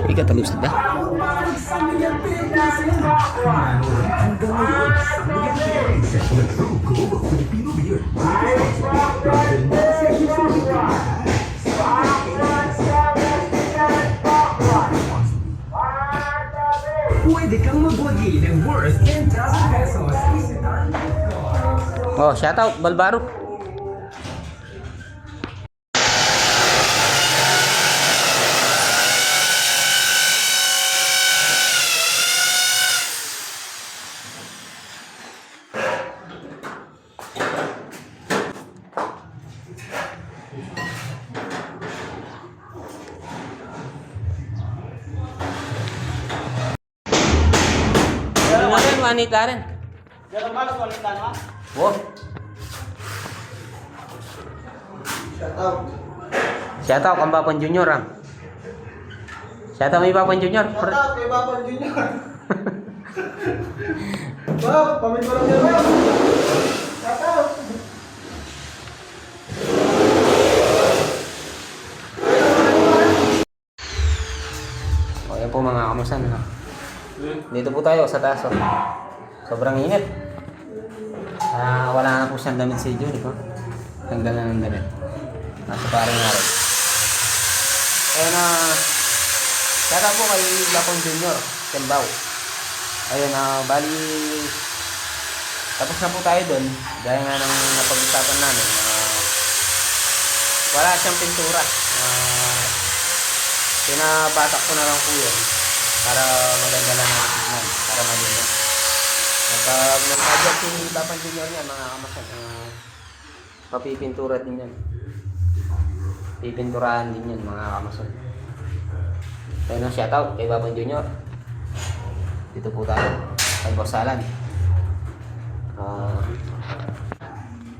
Ika talus na. Pwede kang magwagi ng worth 10,000 pesos. Oh, shout out Balbaro. Wanita rin. Jangan malas wanita na. Oh. Shout out kang Bapan Junior ah. Shout out may Bapan Junior. Shout out kay Bapan Junior. Bab, pamit ko lang yan. Shout out. O yan po mga kamusan. Dito po tayo sa taas. Oh. Sobrang init. Wala na po siyang damit si Junior. Oh. Hanggang na ng damit. Nasa parang nga rin. Ayun shout po kay Lapon Junior, Kembaw. Ayun bali tapos na po tayo doon. Gaya nga ng napag-usapan namin. Wala siyang pintura. Pinabatak ko na lang po yun para maganda lang ang tignan, para malino. Pag nag-project si Bapan Junior niya, mga kamasan, mapipintura din yan. Pipinturahan din yan, mga kamasan. Kaya nang shoutout kay Bapan Junior. Dito po tayo, kay Boss Alan.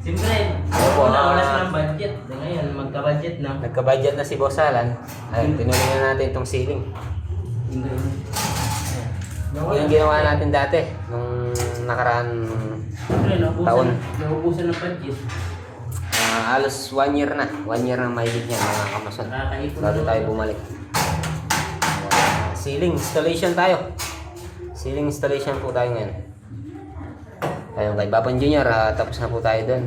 Siyempre, wala silang budget. Ngayon, magka-budget na. Nagka-budget na si Boss Alan. Ayun, tinuloy na natin itong ceiling. Yung ginawa natin dati, nung nakaraan taon. Naubusan ng budget. Halos 1 year na. 1 year na mahigit niya, mga kamason. Bago tayo bumalik. Ceiling installation tayo. Ceiling installation po tayo ngayon. Ayun kay Bapan Junior, tapos na po tayo doon.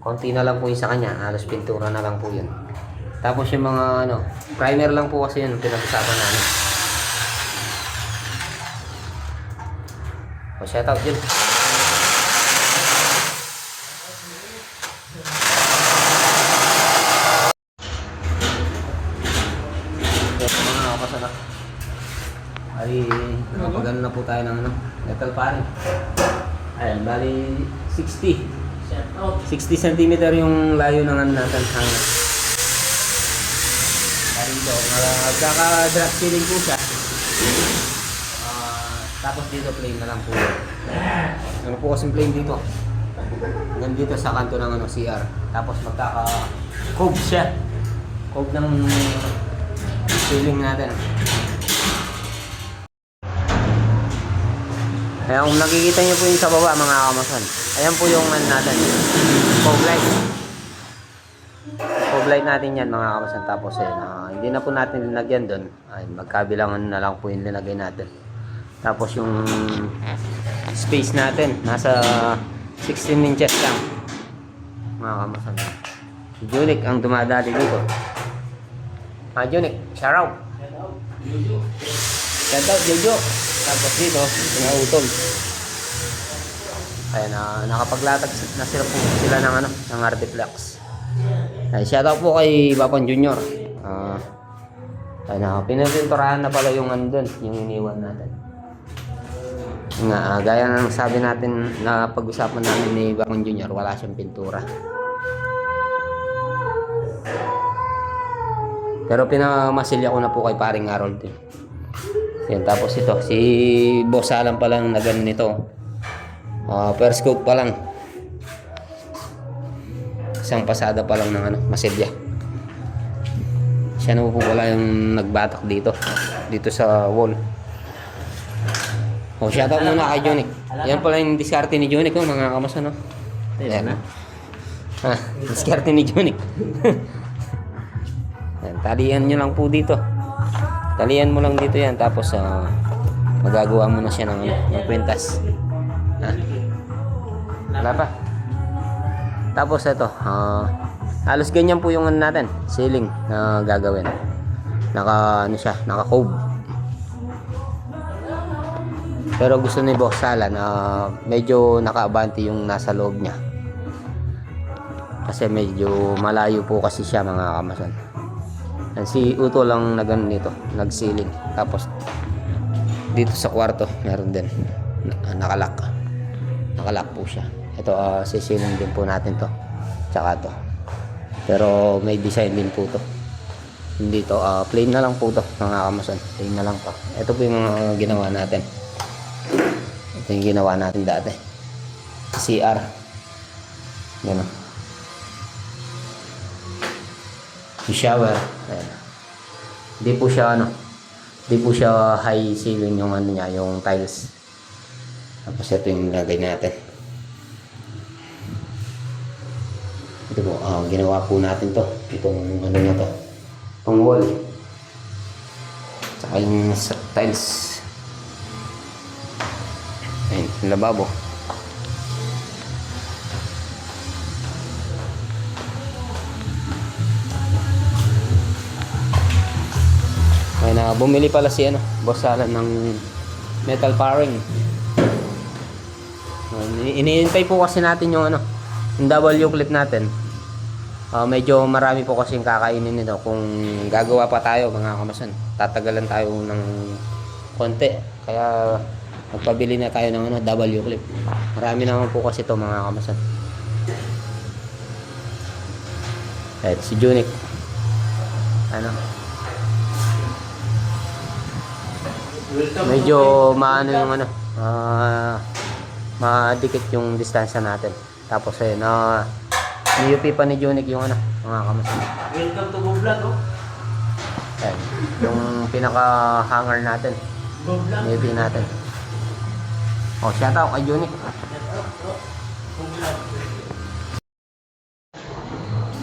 Konti na lang po yung sa kanya, halos pintura na lang po yun. Tapos yung mga primer lang po kasi yun pinag-usapan namin. O shout out dyan. Mga nakapasanak. Ay, napagano na po tayo ng metal paring. Ayan, bali 60 cm yung layo ng natin hanggang. Dito, magkaka-drop ceiling po siya. Tapos dito plain na lang po. Ano po kasing plain dito? Hanggang dito sa kanto ng CR. Tapos magkaka-cove siya. Cove ng ceiling natin. Kaya kung nakikita nyo po yung sa baba mga kamasan, ayan po yung natin. Cove light. Cove light natin yan mga kamasan. Tapos hindi na po natin linagyan doon. Ay, magkabilangan na lang po yung linagay natin. Tapos yung space natin, nasa 16 inches lang. Mga kamasan. Si Junik ang dumadali dito. Junik, shout out. Shout out, Jojo. Tapos dito, pinautol. Ayan, nakapaglatag na sila ng Artiflex. Ay, shout out po kay Bapan Junior. Pinapinturahan na pala yung doon, yung iniwan natin. Gaya ng sabi natin na pag-usapan namin ni Bapan Junior, wala siyang pintura. Pero pinamasilya ko na po kay paring Harold din. Yan, tapos ito, si Boss Alan pa lang na ganun nito. First coat pa lang. Isang pasada pa lang ng masilya. Siya na po pala yung nagbatak dito sa wall. O, shoutout muna kay Junic. Yan pala yung diskarte ni Junic, oh, mga kamasan, no? Ayan na. Diskarte ni Junic. Yan, talian nyo lang po dito. Talian mo lang dito yan, tapos magagawa mo na siya ng kwintas. Wala pa. Tapos ito, halos ganyan po yung ano natin, ceiling na gagawin. Naka-cove. Pero gusto ni Boss Sala na medyo nakaabante yung nasa loob niya. Kasi medyo malayo po kasi siya, mga kamasan. And si Uto lang nito, nag-ceiling. Tapos dito sa kwarto, meron din nakalock. Nakalock po siya. Ito, sisiling din po natin to. Tsaka to. Pero may design din po to. Hindi to, plain na lang po to, mga kamasan. Plain na lang to. Ito po yung mga ginawa natin. Ito yung ginawa natin dati. CR. Ganun. Yung shower. Ayan. Hindi po siya high ceiling yung ano niya, yung tiles. Tapos ito yung nilagay natin. Ito po, ginawa po natin to. Itong ano na to. Itong wall. Tsaka yung tiles. Ayun, yung lababo. Ayun na, bumili pala si Boss Sala ng metal paring. Iniintay po kasi natin yung yung W clip natin. Medyo marami po kasing kakainin nito. Kung gagawa pa tayo, mga kamasan, tatagalan tayo ng konti. Kaya magpabili na tayo ng W clip. Marami naman po kasi ito, mga kamasan. Si Junic. Medyo maano yung madikit yung distansya natin. Tapos niyup pa ni Junic yung mga kamasan. Welcome to Vlog, oh. Ayan, yung pinaka-hanger natin. Vlog. Niyup natin. Shoutout kay Junic.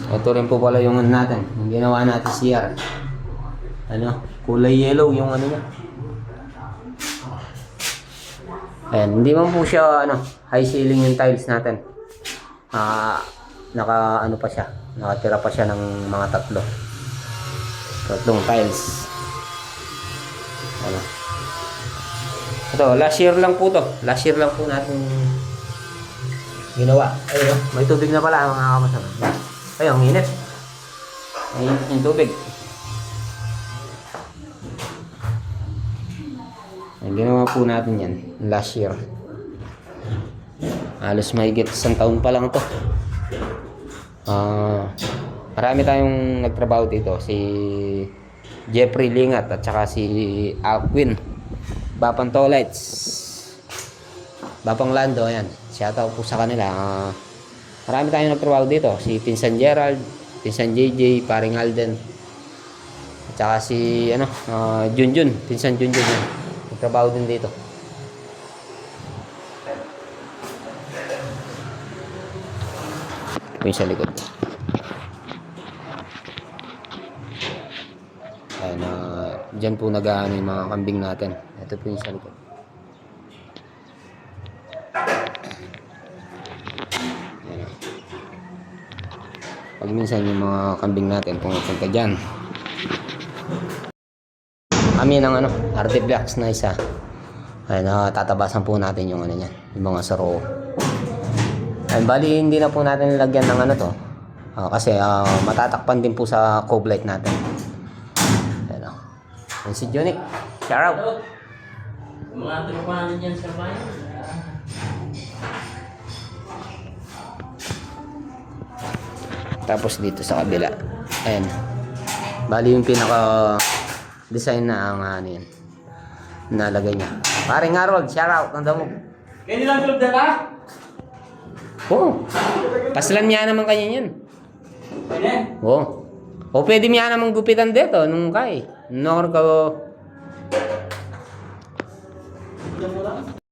Ito rin po pala yung natin. Yung ginawa natin CR. Kulay yellow yung niya. Ayan, hindi man po siya high ceiling yung tiles natin. Pa siya. Nakatira pa siya ng mga tatlong tiles. Ito, last year lang po to. Last year lang po natin ginawa. Ayun, may tubig na pala, mga kamasama. Ayun, ang init. Ang init yung tubig. Ginawa po natin yan last year. Halos mahigit 1 taon pa lang to. Marami tayong nagtrabaho dito. Si Jeffrey Lingat at saka si Alquin Bapang Tolites, Bapang Lando. Ayan, shoutout po sa kanila. Marami tayong nagtrabaho dito. Si Pinsan Gerald, Pinsan JJ, Paring Alden, at saka si Junjun, Pinsan Junjun yan. Trabaho din dito. Ito yung sa likod. Ayan, dyan po nag-aano yung mga kambing natin. Ito po yung sa likod. Ayan. Pag minsan yung mga kambing natin pumupunta dyan, kami ng RT Blocks na isa. Ayun, tatabasan po natin yung niyan, yung mga saro. Ayun, bali hindi na po natin nilagyan ng to. Kasi matatakpan din po sa cove light natin. Ayun, si Junic, shout out. Mga tropa natin dyan sa bayan. Tapos dito sa kabila. Ayun. Bali yung pinaka design na ang yan. Nalagay niya. Paring Harold, shout out. Ang damo. Kaya nilang tulog na ka? Oo. Paslan niya naman kanya yan. Pwede? Oo. O pwede niya naman gupitan dito nung kay. Nung ka